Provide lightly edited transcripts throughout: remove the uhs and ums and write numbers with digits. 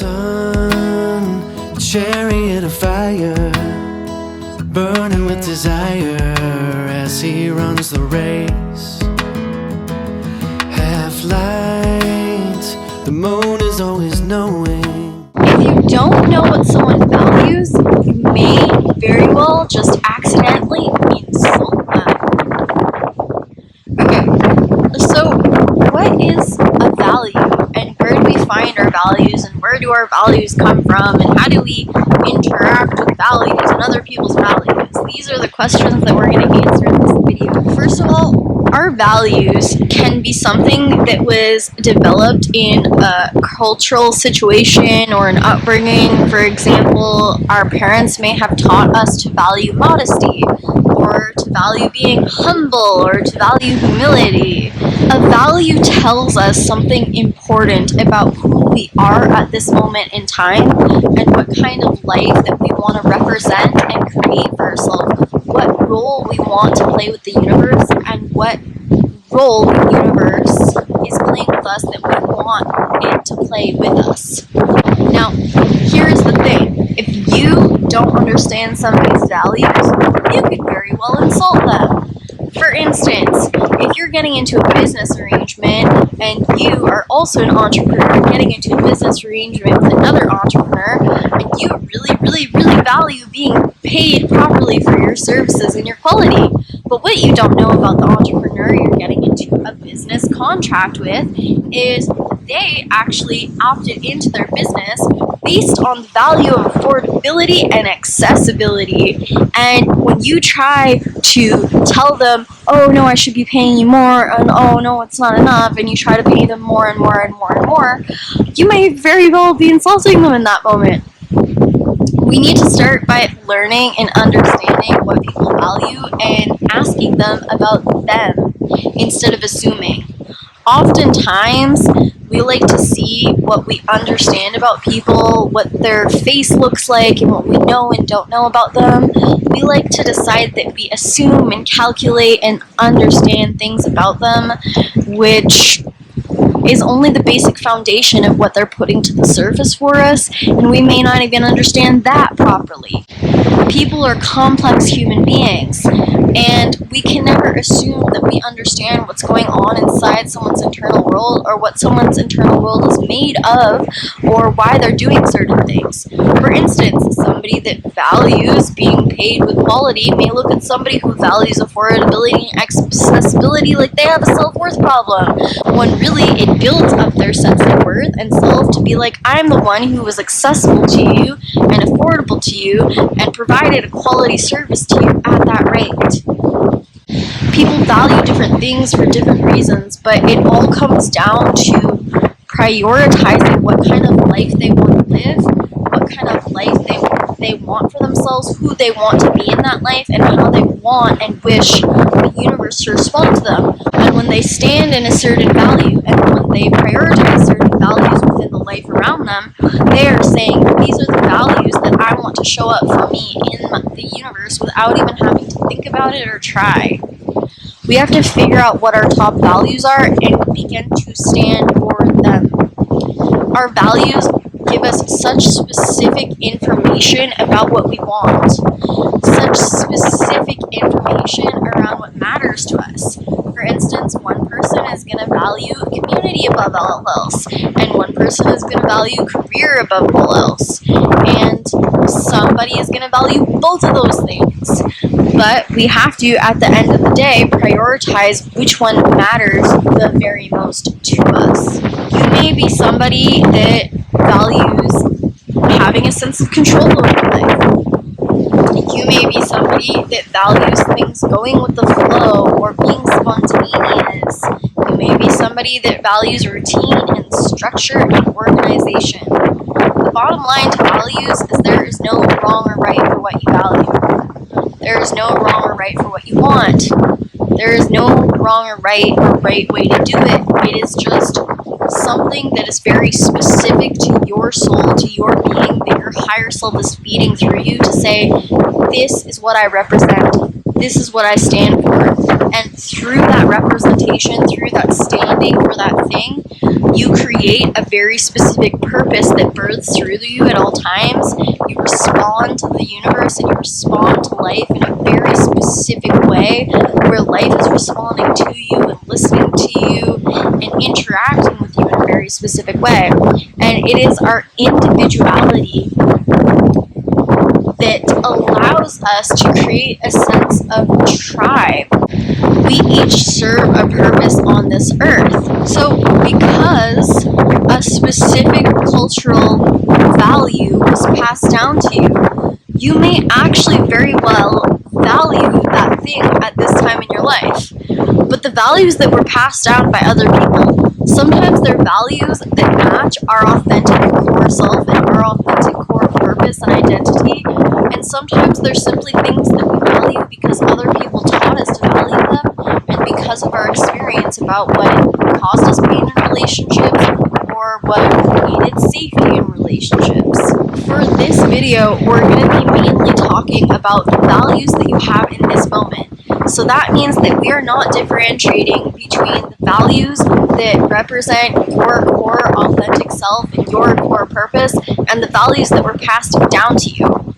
sun, chariot of fire, burning with desire as he runs the race. Half light, the moon is always knowing. If you don't know what someone values, you may very well just accidentally insult them. Okay, so what is a value, and where do we find our values, and where do our values come from, and how do we interact with values and other people's values? These are the questions that we're going to answer in this video. First of all, our values can be something that was developed in a cultural situation or an upbringing. For example, our parents may have taught us to value modesty, or to value being humble, or to value humility. A value tells us something important about who we are at this moment in time, and what kind of life that we want to represent and create for ourselves, what role we want to play with the universe, and what role the universe is playing with us that we want it to play with us. Now, here's the thing. If you don't understand somebody's values, you could very well insult them. For instance, if you're getting into a business arrangement and you are also an entrepreneur getting into a business arrangement with another entrepreneur, and you really value being paid properly for your services and your quality, but what you don't know about the entrepreneur you're getting into a business contract with is they actually opted into their business based on the value of affordability and accessibility. And when you try to tell them, oh no, I should be paying you more, and oh no, it's not enough, and you try to pay them more and more and more and more, you may very well be insulting them in that moment. We need to start by learning and understanding what people value and asking them about them instead of assuming. Oftentimes, we like to see what we understand about people, what their face looks like, and what we know and don't know about them. We like to decide that we assume and calculate and understand things about them, which is only the basic foundation of what they're putting to the surface for us, and we may not even understand that properly. People are complex human beings, and we can never assume that we understand what's going on inside someone's internal world, or what someone's internal world is made of, or why they're doing certain things. For instance, somebody that values being paid with quality may look at somebody who values affordability and accessibility like they have a self-worth problem, when really it builds up their sense of worth and self to be like, I'm the one who was accessible to you and affordable to you and provided a quality service to you at that rate. People value different things for different reasons, but it all comes down to prioritizing what kind of life they want to live, what kind of life they want for themselves, who they want to be in that life, and how they want and wish the universe to respond to them. And when they stand in a certain value, and when they prioritize certain values within the life around them, they are saying, these are the values that I want to show up for me in the universe without even having to think about it or try. We have to figure out what our top values are and begin to stand for them. Our values give us such specific information about what we want, such specific information around what matters to us. For instance, one person is going to value community above all else, and one person is going to value career above all else, and somebody is going to value both of those things. But we have to, at the end of the day, prioritize which one matters the very most to us. You may be somebody that values having a sense of control over life. You may be somebody that values things going with the flow or being spontaneous. You may be somebody that values routine and structure and organization. The bottom line to values is there is no wrong or right for what you value. There is no wrong or right for what you want. There is no wrong or right way to do it. It is just something that is very specific to your soul, to your being, that your higher self is feeding through you to say, this is what I represent. this is what I stand for. And through that representation, through that standing for that thing, you create a very specific purpose that births through you at all times. You respond to the universe and you respond to life in a very specific way, where life is responding to you and listening to you and interacting with you in a very specific way. And it is our individuality that allows us to create a sense of tribe. We each serve a purpose on this earth. So because a specific cultural value was passed down to you, you may actually very well value that thing at this time in your life. But the values that were passed down by other people, sometimes they're values that match our authentic core self and our authentic core purpose and identity. And sometimes they're simply things that we value because other people taught us to value them, and because of our experience about what caused us pain in relationships or what created safety in relationships. For this video, we're going to be mainly talking about the values that you have in this moment. So that means that we are not differentiating between the values that represent your core authentic self and your core purpose and the values that were passed down to you.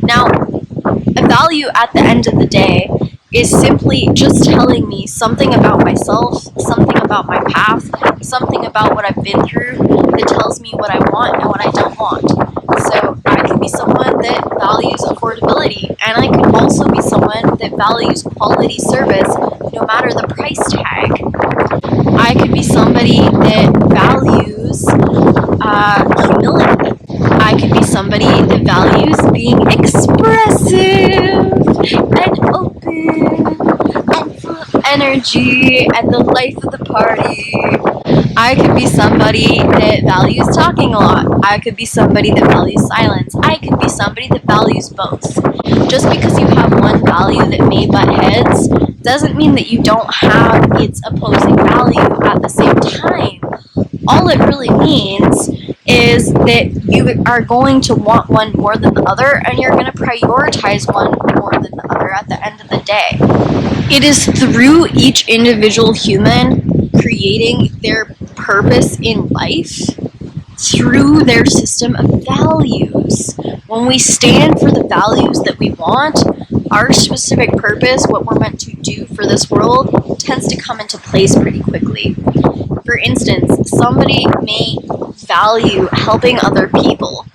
Now, a value at the end of the day is simply just telling me something about myself, something about my path, something about what I've been through that tells me what I want and what I don't want. So I could be someone that values affordability, and I could also be someone that values quality service no matter the price tag. I could be somebody that values humility. I could be somebody that values being expressive and open and full of energy and the life of the party. I could be somebody that values talking a lot. I could be somebody that values silence. I could be somebody that values both. Just because you have one value that may butt heads doesn't mean that you don't have its opposing value at the same time. All it really means is that you are going to want one more than the other, and you're going to prioritize one more than the other at the end of the day. It is through each individual human creating their purpose in life through their system of values. When we stand for the values that we want, our specific purpose, what we're meant to do for this world, tends to come into place pretty quickly. For instance, somebody may value helping other people,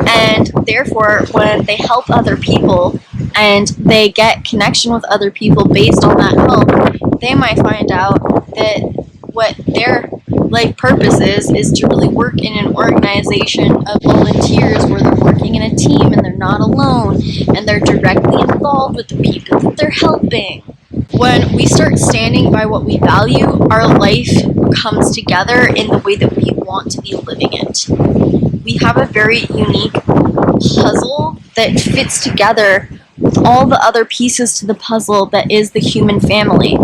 and therefore when they help other people and they get connection with other people based on that help, they might find out that what their life purpose is to really work in an organization of volunteers where they're working in a team and they're not alone and they're directly involved with the people that they're helping. When we start standing by what we value, our life comes together in the way that we want to be living it. We have a very unique puzzle that fits together with all the other pieces to the puzzle that is the human family.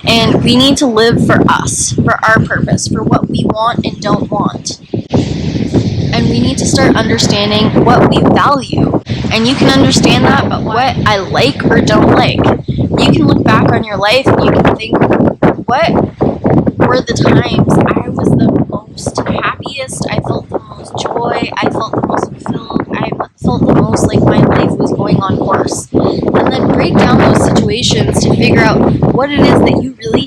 And we need to live for us, for our purpose, for what we want and don't want. And we need to start understanding what we value. And you can understand that, but what I like or don't like. You can look back on your life and you can think, what were the times I was the most happiest, I felt the most joy, I felt the most fulfilled, I felt the most like my life was going on course. And then break down those situations to figure out what it is that you really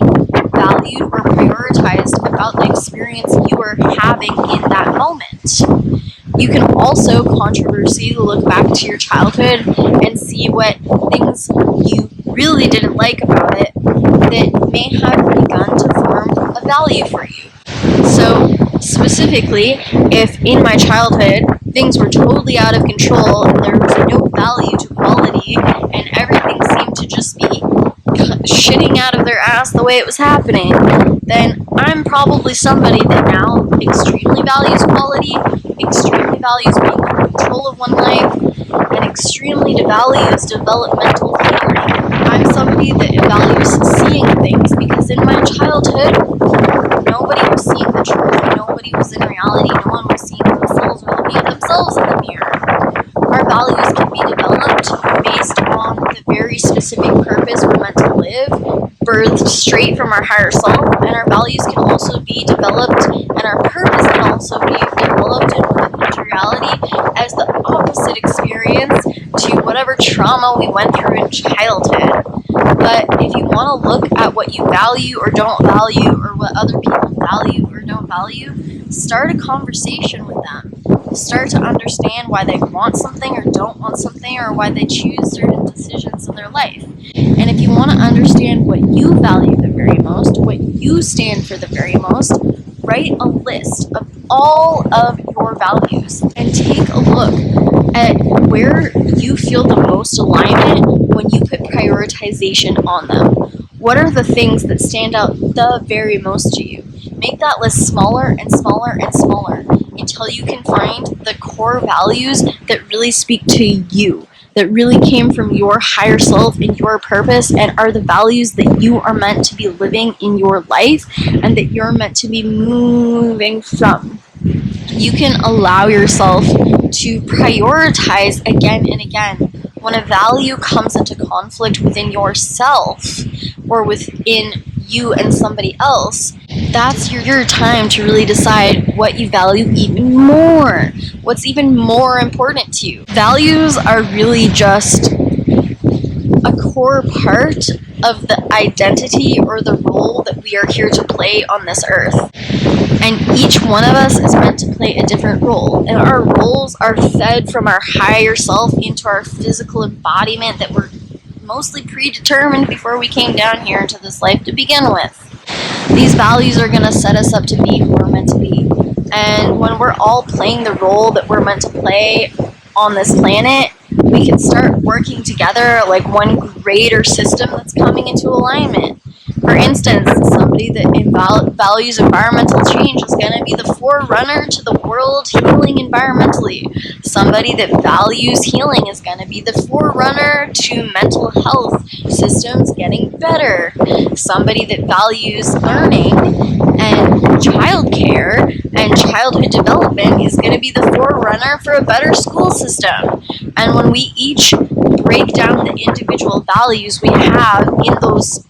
valued or prioritized about the experience you were having in that moment. You can also controversially look back to your childhood and see what things you really didn't like about it that may have begun to form a value for you. So specifically, if in my childhood things were totally out of control and there was no value to quality and everything seemed to just be shitting out of their ass the way it was happening, then I'm probably somebody that now extremely values quality, extremely values being in control of one life, and extremely values developmental healing. I'm somebody that values seeing things because in my childhood, nobody was seeing the truth, nobody was in reality, no one was seeing themselves or looking at themselves in the mirror. Our values can be developed based on the the very specific purpose we're meant to live, birthed straight from our higher self, and our values can also be developed, and our purpose can also be developed and lived into reality as the opposite experience to whatever trauma we went through in childhood. But if you want to look at what you value or don't value, or what other people value or don't value, start a conversation with them. Start to understand why they want something or don't want something, or why they choose certain decisions in their life. And if you want to understand what you value the very most, what you stand for the very most, write a list of all of your values and take a look at where you feel the most alignment when you put prioritization on them. What are the things that stand out the very most to you? Make that list smaller and smaller and smaller until you can find the core values that really speak to you, that really came from your higher self and your purpose, and are the values that you are meant to be living in your life and that you're meant to be moving from. You can allow yourself to prioritize again and again. When a value comes into conflict within yourself or within you and somebody else, that's your time to really decide what you value even more. What's even more important to you. Values are really just a core part of the identity or the role that we are here to play on this earth. And each one of us is meant to play a different role. And our roles are fed from our higher self into our physical embodiment that were mostly predetermined before we came down here into this life to begin with. These values are going to set us up to be who we're meant to be. And when we're all playing the role that we're meant to play on this planet, we can start working together like one greater system that's coming into alignment. For instance, somebody that values environmental change is going to be the forerunner to the world healing environmentally. Somebody that values healing is going to be the forerunner to mental health systems getting better. Somebody that values learning and childcare and childhood development is going to be the forerunner for a better school system. And when we each break down the individual values we have in those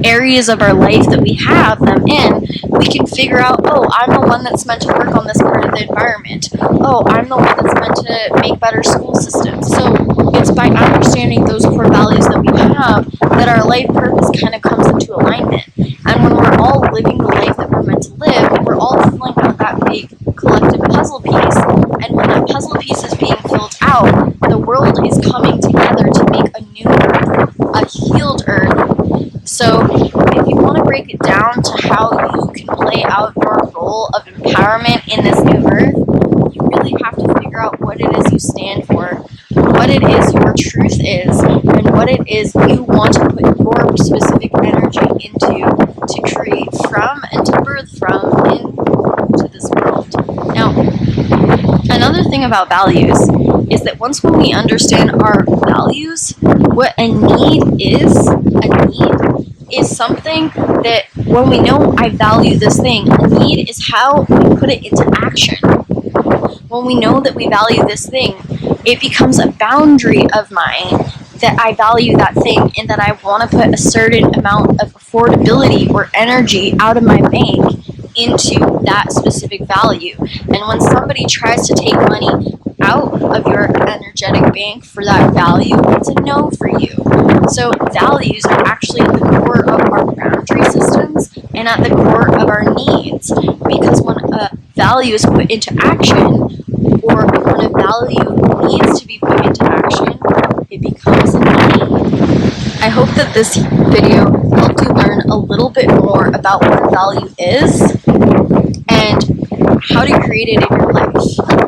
areas of our life that we have them in, we can figure out, oh, I'm the one that's meant to work on this part of the environment. Oh, I'm the one that's meant to make better school systems. So it's by understanding those core values that we have that our life purpose kind of comes into alignment. And when we're all living the life that we're meant to live, we're all filling out that big collective puzzle piece. And when that puzzle piece is being filled out, the world is coming together to make a new earth, a healed earth. So if you want to break it down to how you can play out your role of empowerment in this new earth, you really have to figure out what it is you stand for, what it is your truth is, and what it is you want to put your specific energy into to create from and to birth from into this world. Now, another thing about values is that when we understand our values, what a need is something that when we know I value this thing, a need is how we put it into action. When we know that we value this thing, it becomes a boundary of mine that I value that thing and that I want to put a certain amount of affordability or energy out of my bank into that specific value. And when somebody tries to take money out of your energetic bank for that value, it's a no for you. So values are actually at the core of our boundary systems and at the core of our needs, because when a value is put into action, or when a value needs to be put into action, it becomes a need. I hope that this video helped you learn a little bit more about what a value is and how to create it in your life.